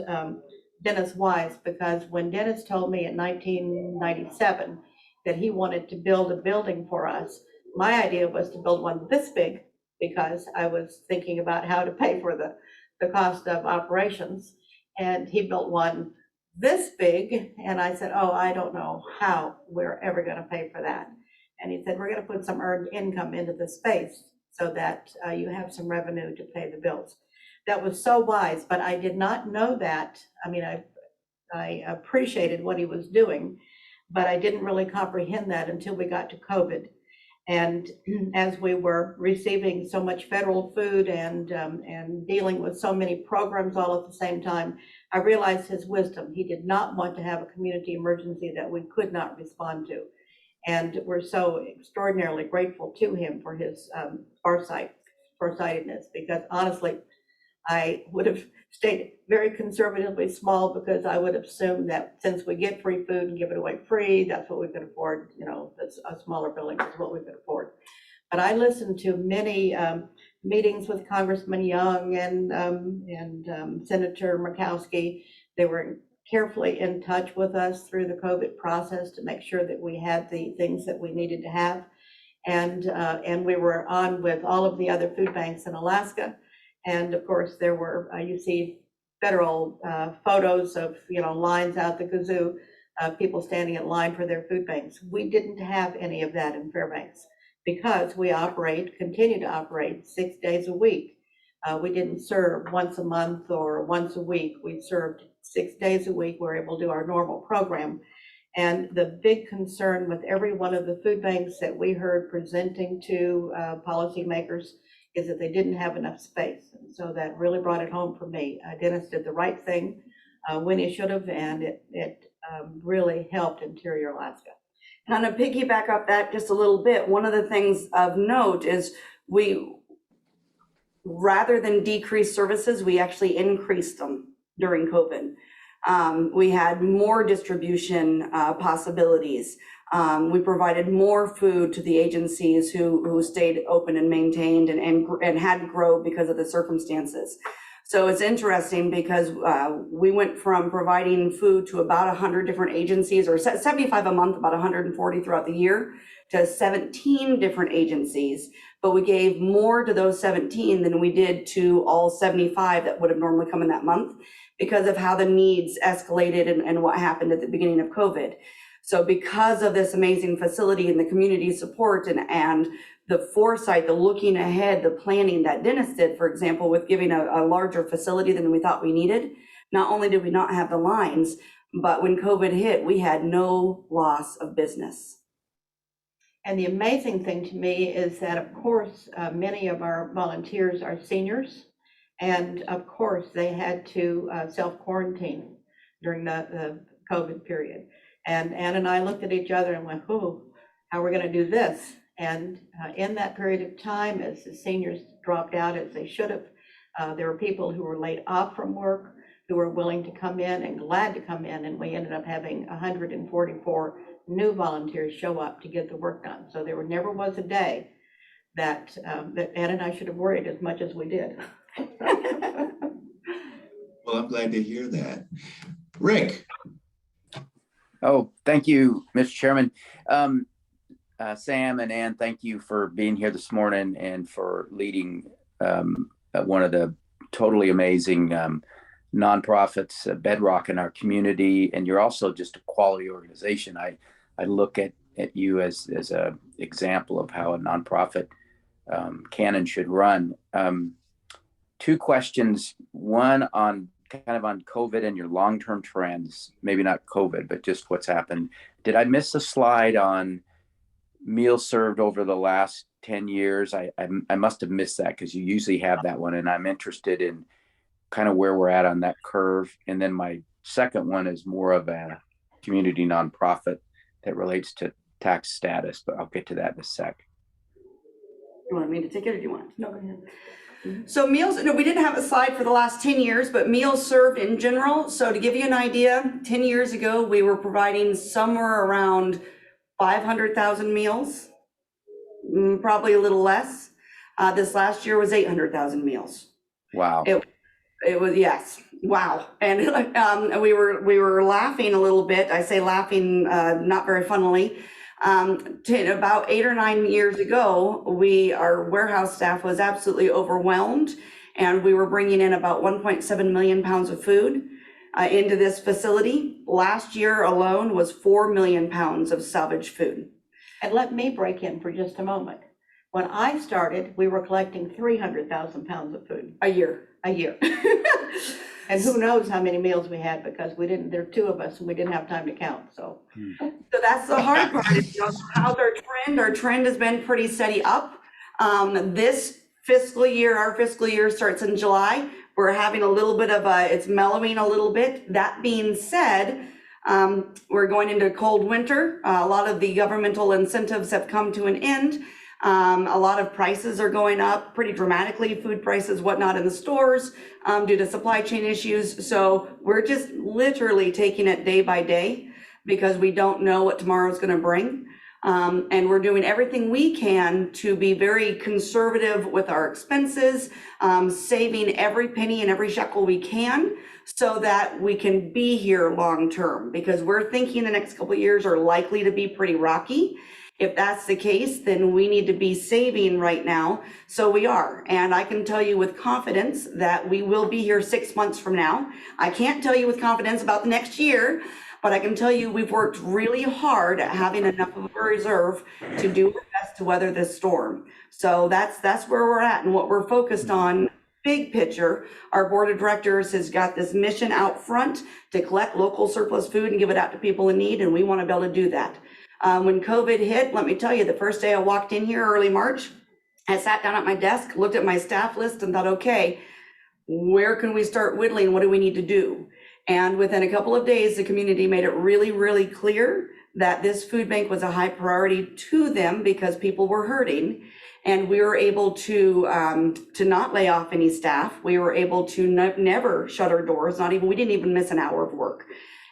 E: Dennis Wise, because when Dennis told me in 1997 that he wanted to build a building for us, my idea was to build one this big, because I was thinking about how to pay for the cost of operations. And he built one this big, and I said, oh, I don't know how we're ever going to pay for that. And he said, we're going to put some earned income into the space so that you have some revenue to pay the bills. That was so wise, but I did not know that. I mean, I appreciated what he was doing, but I didn't really comprehend that until we got to COVID. And as we were receiving so much federal food and dealing with so many programs all at the same time, I realized his wisdom. He did not want to have a community emergency that we could not respond to. And we're so extraordinarily grateful to him for his farsightedness, because honestly, I would have stayed very conservatively small, because I would assume that since we get free food and give it away free, that's what we could afford. That's a smaller building is what we could afford. But I listened to many meetings with Congressman Young and Senator Murkowski. They were carefully in touch with us through the COVID process to make sure that we had the things that we needed to have. And we were on with all of the other food banks in Alaska. And of course, there were, you see federal photos of, lines out the kazoo, people standing in line for their food banks. We didn't have any of that in Fairbanks, because we continue to operate 6 days a week. We didn't serve once a month or once a week. We served 6 days a week. We're able to do our normal program. And the big concern with every one of the food banks that we heard presenting to policymakers is that they didn't have enough space. And so that really brought it home for me. Dennis did the right thing when he should have, and it really helped Interior Alaska.
F: And I'm going to piggyback up that just a little bit. One of the things of note is rather than decrease services, we actually increased them during COVID. We had more distribution possibilities. We provided more food to the agencies who stayed open and maintained and had to grow because of the circumstances. So it's interesting because we went from providing food to about 100 different agencies, or 75 a month, about 140 throughout the year, to 17 different agencies. But we gave more to those 17 than we did to all 75 that would have normally come in that month, because of how the needs escalated and what happened at the beginning of COVID. So because of this amazing facility and the community support and the foresight, the looking ahead, the planning that Dennis did, for example, with giving a larger facility than we thought we needed, not only did we not have the lines, but when COVID hit, we had no loss of business.
E: And the amazing thing to me is that, of course, many of our volunteers are seniors. And of course, they had to self-quarantine during the COVID period. And Ann and I looked at each other and went, "Ooh, how are we going to do this?" And in that period of time, as the seniors dropped out as they should have, there were people who were laid off from work who were willing to come in and glad to come in. And we ended up having 144 new volunteers show up to get the work done. So there never was a day that that Ann and I should have worried as much as we did.
A: Well, I'm glad to hear that. Rick.
D: Oh, thank you, Mr. Chairman. Sam and Ann, thank you for being here this morning and for leading one of the totally amazing nonprofits, bedrock in our community. And you're also just a quality organization. I look at you as an example of how a nonprofit can and should run. Two questions, one on kind of on COVID and your long-term trends, maybe not COVID, but just what's happened. Did I miss a slide on meals served over the last 10 years? I must have missed that because you usually have that one. And I'm interested in kind of where we're at on that curve. And then my second one is more of a community nonprofit that relates to tax status, but I'll get to that in a sec.
F: You want me to take it or do you want?
E: No, go ahead.
F: So meals, no, we didn't have a slide for the last 10 years, but meals served in general. So to give you an idea, 10 years ago, we were providing somewhere around 500,000 meals, probably a little less. This last year was 800,000 meals.
D: Wow.
F: It was, yes, wow. And we were laughing a little bit. I say laughing, not very funnily. About 8 or 9 years ago, our warehouse staff was absolutely overwhelmed, and we were bringing in about 1.7 million pounds of food into this facility. Last year alone was 4 million pounds of salvaged food.
E: And let me break in for just a moment. When I started, we were collecting 300,000 pounds of food
F: A year.
E: a year. And who knows how many meals we had, because there are 2 of us and we didn't have time to count, so.
F: So that's the hard part. How's our trend? Our trend has been pretty steady up. This fiscal year, our fiscal year starts in July. We're having a little bit of it's mellowing a little bit. That being said, we're going into a cold winter. A lot of the governmental incentives have come to an end. A lot of prices are going up pretty dramatically, food prices, whatnot in the stores due to supply chain issues. So we're just literally taking it day by day because we don't know what tomorrow's going to bring. And we're doing everything we can to be very conservative with our expenses, saving every penny and every shekel we can so that we can be here long term, because we're thinking the next couple of years are likely to be pretty rocky. If that's the case, then we need to be saving right now. So we are. And I can tell you with confidence that we will be here 6 months from now. I can't tell you with confidence about the next year, but I can tell you we've worked really hard at having enough of a reserve to do our best to weather this storm. So that's where we're at and what we're focused on. Big picture, our board of directors has got this mission out front to collect local surplus food and give it out to people in need, and we want to be able to do that. When COVID hit, let me tell you, the first day I walked in here early March, I sat down at my desk, looked at my staff list and thought, okay, where can we start whittling? What do we need to do? And within a couple of days, the community made it really, really clear that this food bank was a high priority to them because people were hurting. And we were able to not lay off any staff. We were able to never shut our doors, we didn't even miss an hour of work.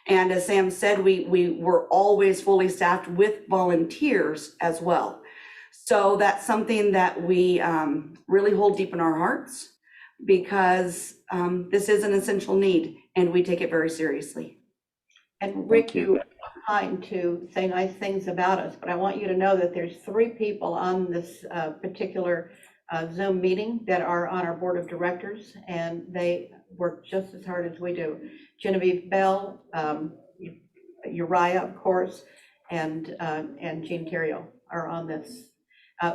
F: And as Sam said, we were always fully staffed with volunteers as well. So that's something that we really hold deep in our hearts, because this is an essential need and we take it very seriously.
E: And Rick, you are kind to say nice things about us, but I want you to know that there's 3 people on this particular Zoom meeting that are on our board of directors, and they work just as hard as we do. Genevieve Bell, Uriah, of course, and Jean Terrio are on this.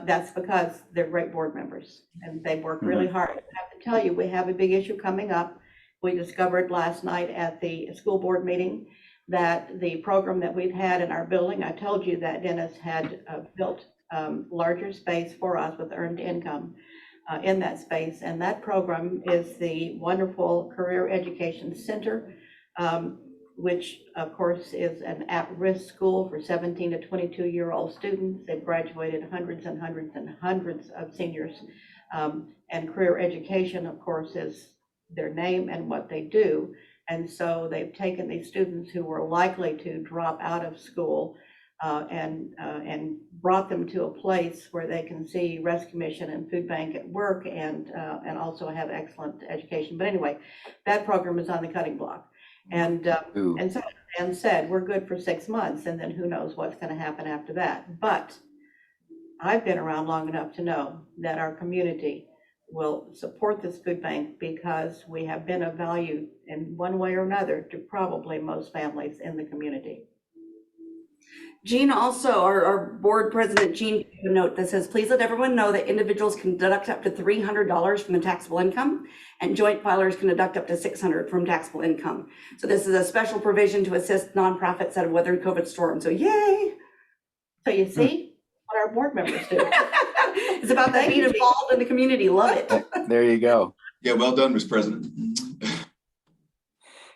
E: That's because they're great board members and they work really hard. I have to tell you, we have a big issue coming up. We discovered last night at the school board meeting that the program that we've had in our building, I told you that Dennis had built larger space for us with earned income in that space. And that program is the wonderful Career Education Center, which of course is an at-risk school for 17 to 22-year-old students. They've graduated hundreds and hundreds and hundreds of seniors. And career education, of course, is their name and what they do. And so they've taken these students who were likely to drop out of school and brought them to a place where they can see Rescue Mission and Food Bank at work and also have excellent education. But anyway, that program is on the cutting block. And so Dan said, we're good for 6 months, and then who knows what's going to happen after that. But I've been around long enough to know that our community will support this food bank because we have been of value in one way or another to probably most families in the community.
F: Jean also, our board president, Jean, gave a note that says, please let everyone know that individuals can deduct up to $300 from the taxable income and joint filers can deduct up to $600 from taxable income. So this is a special provision to assist nonprofits out of weathering COVID storm. So yay.
E: So you see what our board members do.
F: It's about that being involved in the community. Love it.
D: There you go.
A: Yeah, well done, Ms. President.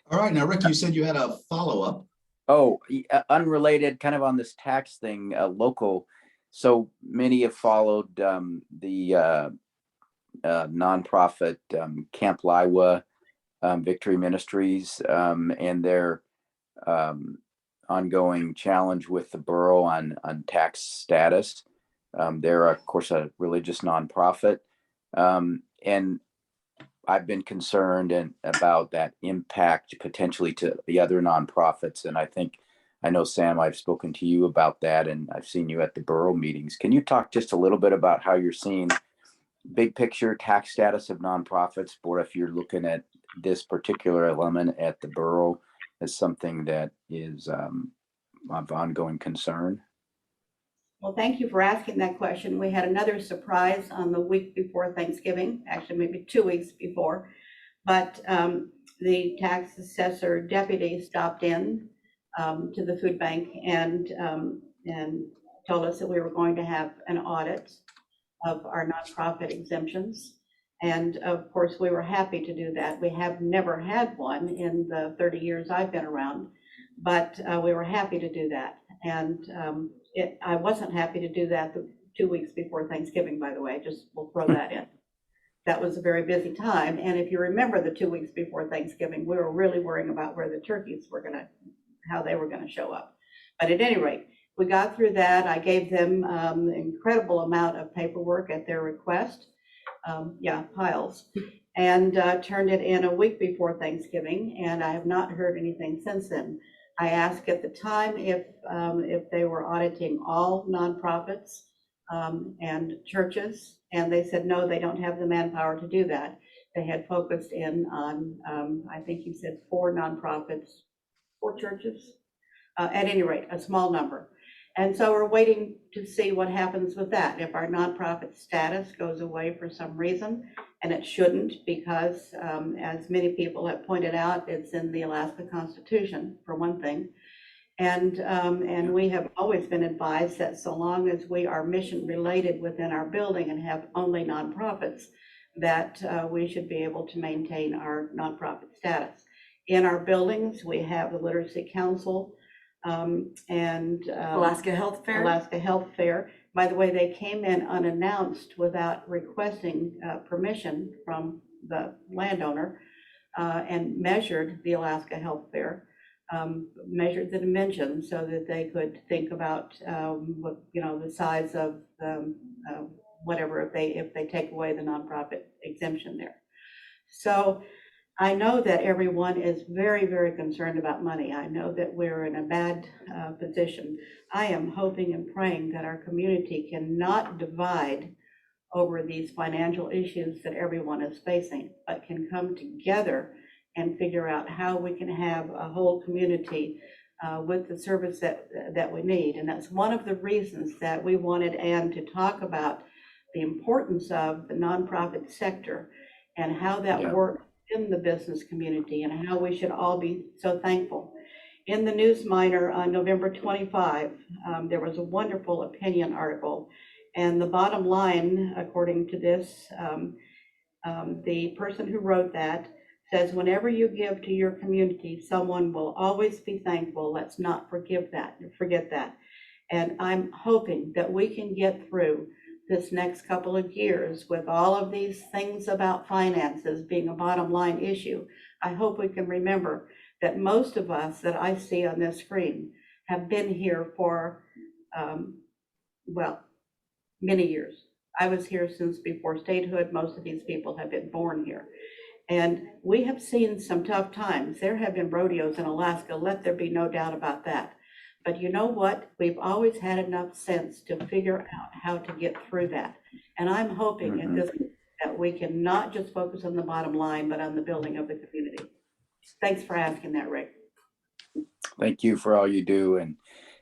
A: All right, now, Rick, you said you had a follow-up.
D: Oh, unrelated, kind of on this tax thing, local. So many have followed the nonprofit Camp Liwa, Victory Ministries, and their ongoing challenge with the borough on tax status. They're, of course, a religious nonprofit. And I've been concerned about that impact potentially to the other nonprofits. And I know, Sam, I've spoken to you about that, and I've seen you at the borough meetings. Can you talk just a little bit about how you're seeing big picture tax status of nonprofits, or if you're looking at this particular element at the borough as something that is of ongoing concern?
E: Well, thank you for asking that question. We had another surprise on the week before Thanksgiving, actually maybe 2 weeks before, but the tax assessor deputy stopped in to the food bank and told us that we were going to have an audit of our nonprofit exemptions. And of course, we were happy to do that. We have never had one in the 30 years I've been around, but we were happy to do that. And I wasn't happy to do that the 2 weeks before Thanksgiving, by the way, we'll throw that in. That was a very busy time. And if you remember the 2 weeks before Thanksgiving, we were really worrying about where the turkeys were how they were gonna show up. But at any rate, we got through that. I gave them an incredible amount of paperwork at their request. Piles. And turned it in a week before Thanksgiving, and I have not heard anything since then. I asked at the time if they were auditing all nonprofits and churches, and they said, no, they don't have the manpower to do that. They had focused in on, I think you said 4 nonprofits, 4 churches, at any rate, a small number. And so we're waiting to see what happens with that. If our nonprofit status goes away for some reason, and it shouldn't, because as many people have pointed out, it's in the Alaska Constitution, for one thing. And we have always been advised that so long as we are mission related within our building and have only nonprofits, that we should be able to maintain our nonprofit status. In our buildings, we have the Literacy Council, and
F: Alaska Health Fair.
E: Alaska Health Fair. By the way, they came in unannounced without requesting permission from the landowner and measured the Alaska Health Fair, measured the dimensions so that they could think about the size of whatever if they take away the nonprofit exemption there. So I know that everyone is very, very concerned about money. I know that we're in a bad position. I am hoping and praying that our community cannot divide over these financial issues that everyone is facing, but can come together and figure out how we can have a whole community with the service that we need. And that's one of the reasons that we wanted Ann to talk about the importance of the nonprofit sector and how that works in the business community and how we should all be so thankful. In the News Miner on November 25, there was a wonderful opinion article. And the bottom line, according to this, the person who wrote that says, whenever you give to your community, someone will always be thankful. Let's not forget that. And I'm hoping that we can get through this next couple of years with all of these things about finances being a bottom line issue. I hope we can remember that most of us that I see on this screen have been here for, many years. I was here since before statehood. Most of these people have been born here. And we have seen some tough times. There have been rodeos in Alaska, let there be no doubt about that. But you know what? We've always had enough sense to figure out how to get through that. And I'm hoping at this that we can not just focus on the bottom line, but on the building of the community. Thanks for asking that, Rick.
D: Thank you for all you do. And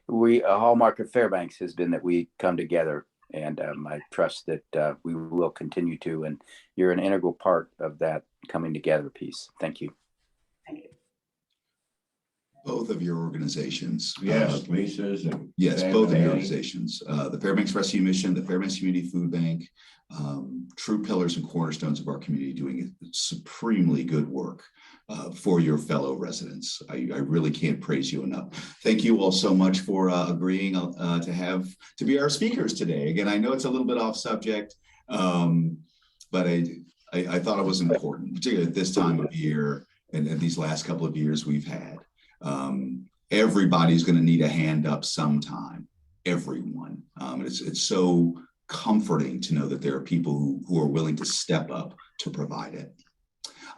D: a hallmark of Fairbanks has been that we come together. And I trust that we will continue to, and you're an integral part of that coming together piece. Thank you.
E: Thank you.
A: Both of your organizations.
C: Yes, Lisa's and
A: Yes,
C: Sam
A: both of
C: and
A: your
C: Annie.
A: organizations, the Fairbanks Rescue Mission, the Fairbanks Community Food Bank, true pillars and cornerstones of our community, doing supremely good work for your fellow residents. I really can't praise you enough. Thank you all so much for agreeing to be our speakers today. Again, I know it's a little bit off subject, but I thought it was important, particularly at this time of year and these last couple of years we've had. Everybody's going to need a hand up sometime. Everyone. It's so comforting to know that there are people who are willing to step up to provide it.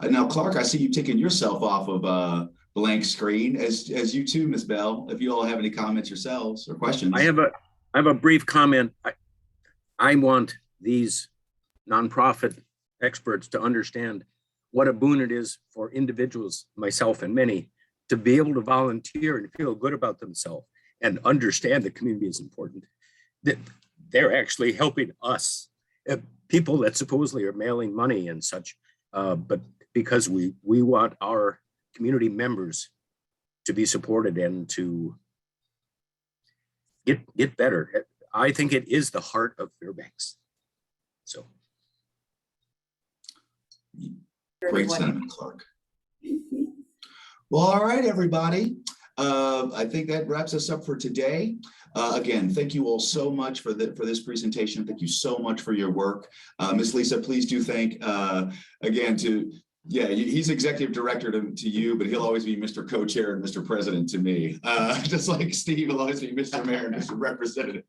A: Now, Clark, I see you taking yourself off of a blank screen, as you too, Ms. Bell. If you all have any comments yourselves or questions.
H: I have a brief comment. I want these nonprofit experts to understand what a boon it is for individuals, myself and many, to be able to volunteer and feel good about themselves and understand the community is important. That they're actually helping us, people that supposedly are mailing money and such, but because we want our community members to be supported and to get better. I think it is the heart of Fairbanks. So.
A: Great sentiment, Clark. Well, all right, everybody. I think that wraps us up for today. Again, thank you all so much for this presentation. Thank you so much for your work. Ms. Lisa, please do thank, again, he's executive director to you, but he'll always be Mr. Co-Chair and Mr. President to me. Just like Steve will always be Mr. Mayor and Mr. Representative.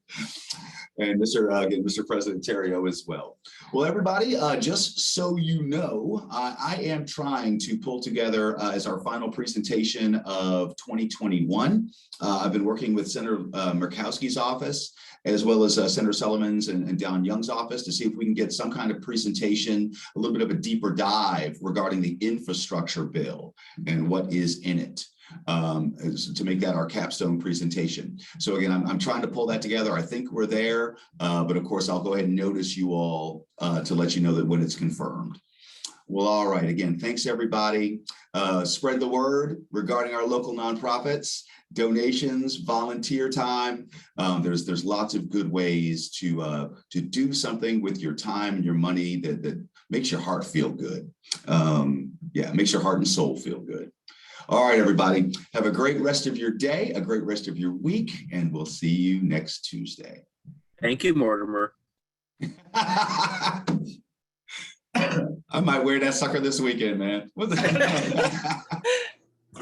A: And Mr. President Terrio as well. Well, everybody, just so you know, I am trying to pull together as our final presentation of 2021. I've been working with Senator Murkowski's office, as well as Senator Solomon's and Don Young's office, to see if we can get some kind of presentation, a little bit of a deeper dive regarding the infrastructure bill and what is in it, to make that our capstone presentation. So again, I'm trying to pull that together. I think we're there, but of course, I'll go ahead and notice you all to let you know that when it's confirmed. Well, all right. Again, thanks everybody. Spread the word regarding our local nonprofits, donations, volunteer time. There's lots of good ways to do something with your time and your money that makes your heart feel good. Makes your heart and soul feel good. All right, everybody. Have a great rest of your day, a great rest of your week, and we'll see you next Tuesday.
H: Thank you, Mortimer.
A: I might wear that sucker this weekend, man. What the